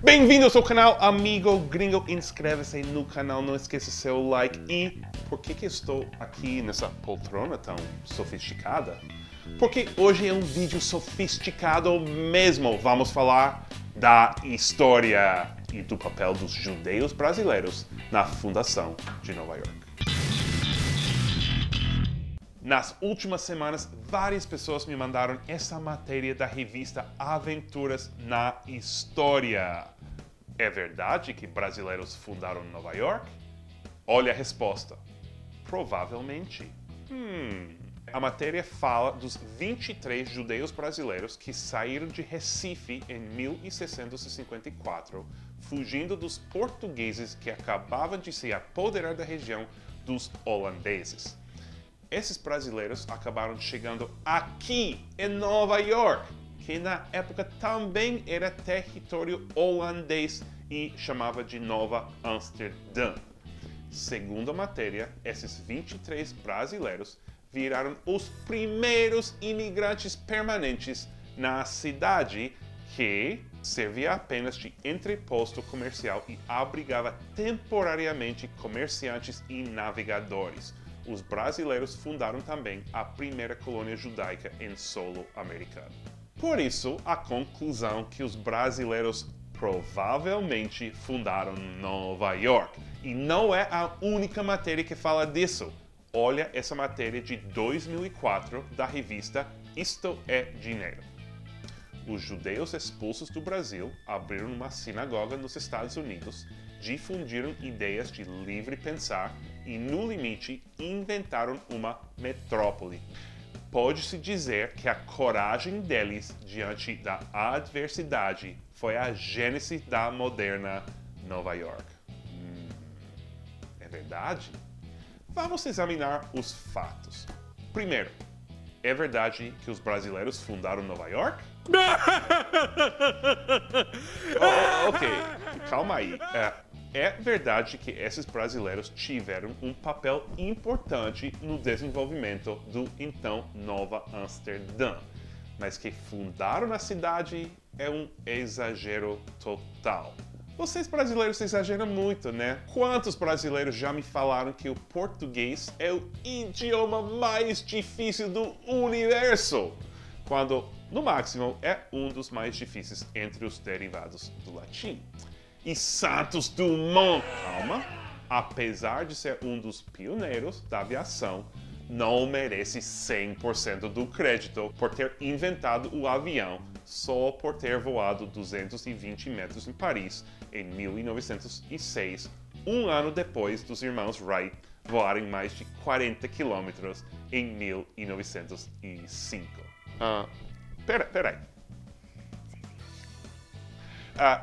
Bem-vindos ao canal Amigo Gringo. Inscreva-se no canal, não esqueça seu like. E por que estou aqui nessa poltrona tão sofisticada? Porque hoje é um vídeo sofisticado mesmo. Vamos falar da história e do papel dos judeus brasileiros na fundação de Nova York. Nas últimas semanas, várias pessoas me mandaram essa matéria da revista Aventuras na História. É verdade que brasileiros fundaram Nova York? Olha a resposta. Provavelmente. A matéria fala dos 23 judeus brasileiros que saíram de Recife em 1654, fugindo dos portugueses que acabavam de se apoderar da região dos holandeses. Esses brasileiros acabaram chegando aqui em Nova York, que na época também era território holandês e chamava de Nova Amsterdã. Segundo a matéria, esses 23 brasileiros viraram os primeiros imigrantes permanentes na cidade, que servia apenas de entreposto comercial e abrigava temporariamente comerciantes e navegadores. Os brasileiros fundaram também a primeira colônia judaica em solo americano. Por isso, a conclusão que os brasileiros provavelmente fundaram Nova York. E não é a única matéria que fala disso. Olha essa matéria de 2004 da revista Isto é Dinheiro. Os judeus expulsos do Brasil abriram uma sinagoga nos Estados Unidos, difundiram ideias de livre pensar e, no limite, inventaram uma metrópole. Pode-se dizer que a coragem deles diante da adversidade foi a gênese da moderna Nova York. É verdade? Vamos examinar os fatos. Primeiro, é verdade que os brasileiros fundaram Nova York? Ok, calma aí. É verdade que esses brasileiros tiveram um papel importante no desenvolvimento do então Nova Amsterdã, mas que fundaram a cidade é um exagero total. Vocês brasileiros exageram muito, né? Quantos brasileiros já me falaram que o português é o idioma mais difícil do universo? Quando, no máximo, é um dos mais difíceis entre os derivados do latim. E Santos Dumont, calma, apesar de ser um dos pioneiros da aviação, não merece 100% do crédito por ter inventado o avião só por ter voado 220 metros em Paris em 1906, um ano depois dos irmãos Wright voarem mais de 40 quilômetros em 1905. Peraí.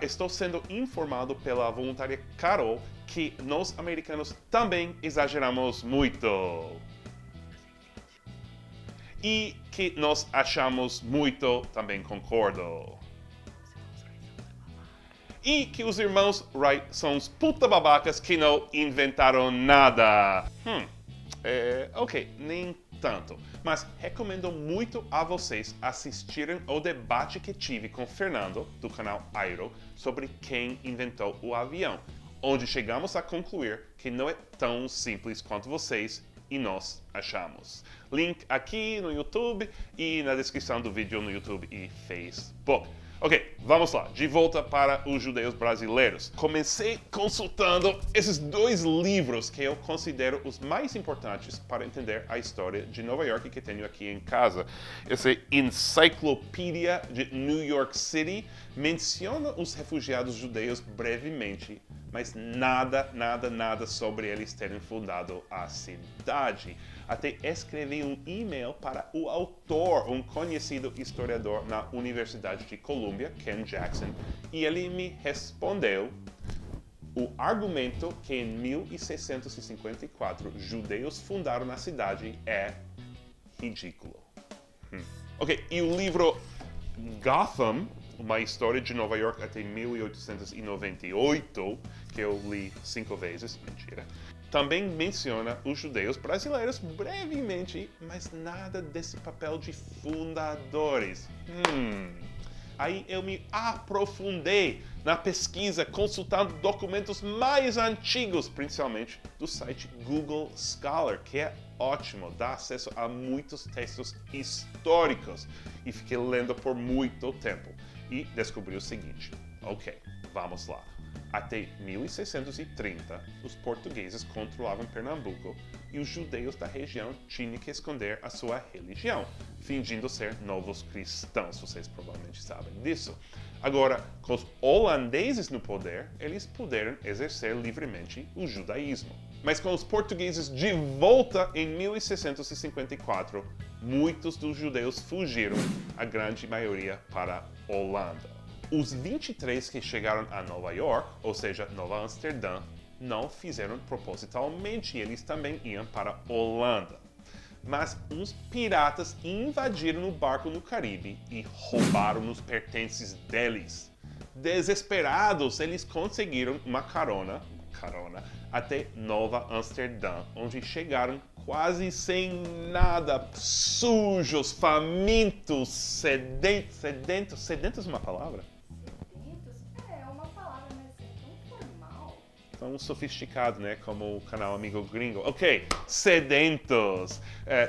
Estou sendo informado pela voluntária Carol que nós americanos também exageramos muito. E que nós achamos muito, também concordo. E que os irmãos Wright são os puta babacas que não inventaram nada. Ok, nem tanto. Mas recomendo muito a vocês assistirem ao debate que tive com Fernando, do canal Airo, sobre quem inventou o avião, onde chegamos a concluir que não é tão simples quanto vocês e nós achamos. Link aqui no YouTube e na descrição do vídeo no YouTube e Facebook. Ok, vamos lá, de volta para os judeus brasileiros. Comecei consultando esses dois livros que eu considero os mais importantes para entender a história de Nova York que tenho aqui em casa. Essa Enciclopédia de New York City menciona os refugiados judeus brevemente, mas nada sobre eles terem fundado a cidade. Até escrevi um e-mail para o autor, um conhecido historiador na Universidade de Columbia, Ken Jackson, e ele me respondeu: o argumento que em 1654 judeus fundaram a cidade é ridículo. Ok, e o livro Gotham, uma história de Nova York até 1898, que eu li 5 vezes, mentira, também menciona os judeus brasileiros brevemente, mas nada desse papel de fundadores. Aí eu me aprofundei na pesquisa, consultando documentos mais antigos, principalmente do site Google Scholar, que é ótimo, dá acesso a muitos textos históricos. E fiquei lendo por muito tempo e descobri o seguinte. Ok, vamos lá. Até 1630, os portugueses controlavam Pernambuco e os judeus da região tinham que esconder a sua religião, fingindo ser novos cristãos. Vocês provavelmente sabem disso. Agora, com os holandeses no poder, eles puderam exercer livremente o judaísmo. Mas com os portugueses de volta em 1654, muitos dos judeus fugiram, a grande maioria para a Holanda. Os 23 que chegaram a Nova York, ou seja, Nova Amsterdã, não fizeram propositalmente, eles também iam para a Holanda. Mas uns piratas invadiram o barco no Caribe e roubaram os pertences deles. Desesperados, eles conseguiram uma carona até Nova Amsterdã, onde chegaram quase sem nada, sujos, famintos, sedentos é uma palavra? É uma palavra, mas é tão formal. Tão sofisticado, né? Como o canal Amigo Gringo. Ok, sedentos.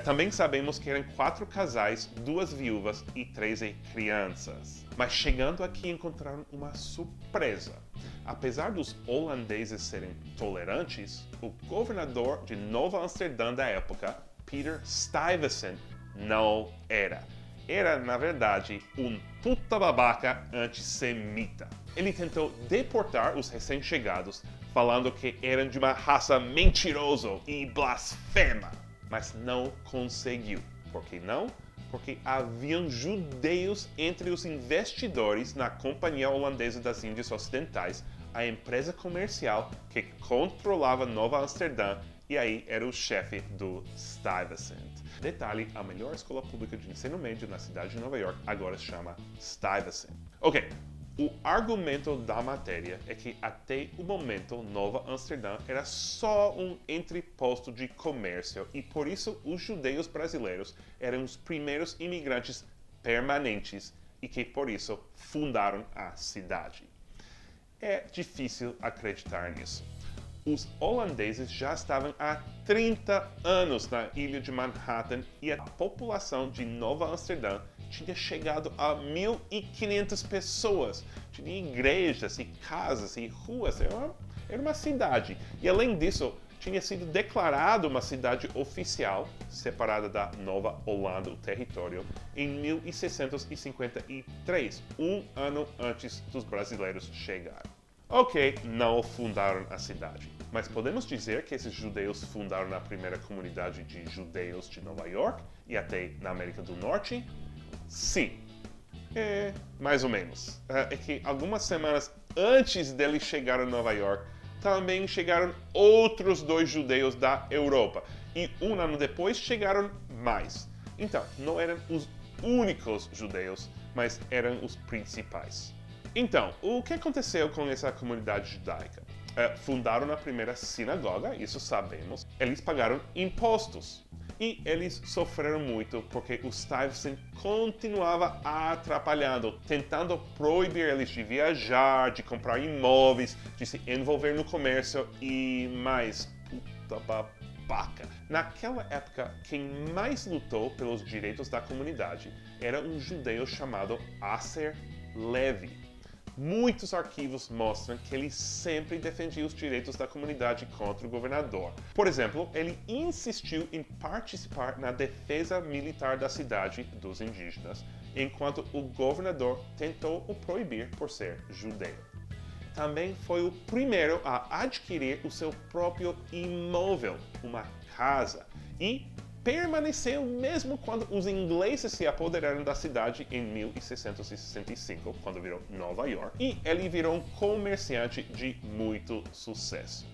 Também sabemos que eram 4 casais, 2 viúvas e 13 crianças. Mas chegando aqui encontraram uma surpresa. Apesar dos holandeses serem tolerantes, o governador de Nova Amsterdã da época, Peter Stuyvesant, não era. Era, na verdade, um puta babaca antissemita. Ele tentou deportar os recém-chegados, falando que eram de uma raça mentirosa e blasfema, mas não conseguiu. Por que não? Porque haviam judeus entre os investidores na Companhia Holandesa das Índias Ocidentais, a empresa comercial que controlava Nova Amsterdã, e aí era o chefe do Stuyvesant. Detalhe, a melhor escola pública de ensino médio na cidade de Nova York agora se chama Stuyvesant. Ok, o argumento da matéria é que até o momento Nova Amsterdã era só um entreposto de comércio e por isso os judeus brasileiros eram os primeiros imigrantes permanentes e que por isso fundaram a cidade. É difícil acreditar nisso. Os holandeses já estavam há 30 anos na ilha de Manhattan e a população de Nova Amsterdã tinha chegado a 1.500 pessoas. Tinha igrejas e casas e ruas, era uma cidade. E além disso, tinha sido declarado uma cidade oficial, separada da Nova Holanda, o território, em 1653, um ano antes dos brasileiros chegarem. Ok, não fundaram a cidade, mas podemos dizer que esses judeus fundaram a primeira comunidade de judeus de Nova York e até na América do Norte? Sim. Mais ou menos. É que algumas semanas antes deles chegarem a Nova York, também chegaram outros 2 judeus da Europa. E um ano depois chegaram mais. Então, não eram os únicos judeus, mas eram os principais. Então, o que aconteceu com essa comunidade judaica? Fundaram a primeira sinagoga, isso sabemos. Eles pagaram impostos. E eles sofreram muito porque o Stuyvesant continuava atrapalhando, tentando proibir eles de viajar, de comprar imóveis, de se envolver no comércio e mais puta babaca. Naquela época, quem mais lutou pelos direitos da comunidade era um judeu chamado Acer Levy. Muitos arquivos mostram que ele sempre defendia os direitos da comunidade contra o governador. Por exemplo, ele insistiu em participar na defesa militar da cidade dos indígenas, enquanto o governador tentou o proibir por ser judeu. Também foi o primeiro a adquirir o seu próprio imóvel, uma casa, e permaneceu mesmo quando os ingleses se apoderaram da cidade em 1665, quando virou Nova York, e ele virou um comerciante de muito sucesso.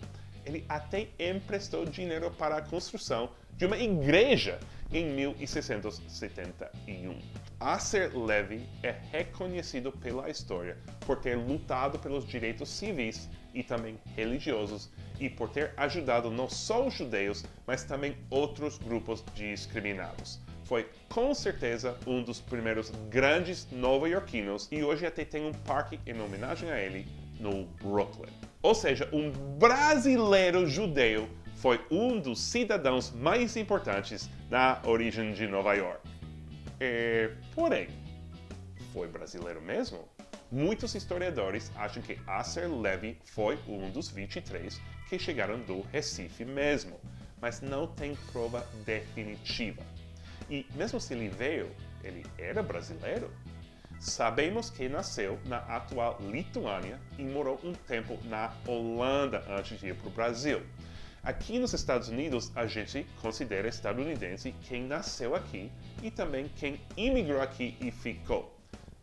Ele até emprestou dinheiro para a construção de uma igreja em 1671. Acer Levy é reconhecido pela história por ter lutado pelos direitos civis e também religiosos e por ter ajudado não só os judeus, mas também outros grupos discriminados. foi com certeza um dos primeiros grandes nova-iorquinos e hoje até tem um parque em homenagem a ele no Brooklyn. Ou seja, um brasileiro judeu foi um dos cidadãos mais importantes na origem de Nova York. Porém, foi brasileiro mesmo? Muitos historiadores acham que Acer Levy foi um dos 23 que chegaram do Recife mesmo, mas não tem prova definitiva. E mesmo se ele veio, ele era brasileiro? Sabemos que nasceu na atual Lituânia e morou um tempo na Holanda antes de ir para o Brasil. Aqui nos Estados Unidos, a gente considera estadunidense quem nasceu aqui e também quem imigrou aqui e ficou.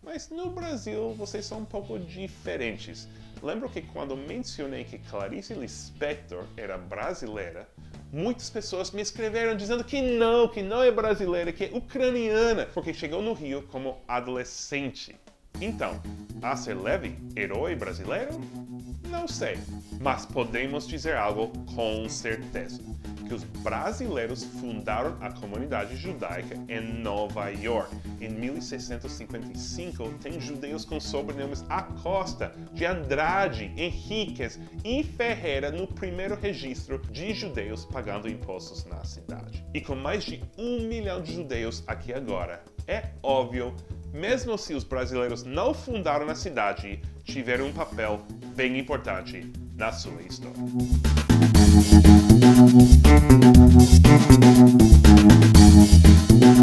Mas no Brasil, vocês são um pouco diferentes. Lembro que quando mencionei que Clarice Lispector era brasileira, muitas pessoas me escreveram dizendo que não é brasileira, que é ucraniana, porque chegou no Rio como adolescente. Então, Acer Levy, herói brasileiro? Não sei, mas podemos dizer algo com certeza, que os brasileiros fundaram a comunidade judaica em Nova York. Em 1655, tem judeus com sobrenomes Acosta, de Andrade, Henriques e Ferreira no primeiro registro de judeus pagando impostos na cidade. E com mais de 1 milhão de judeus aqui agora, é óbvio, mesmo se os brasileiros não fundaram a cidade, tiveram um papel bem importante na sua história.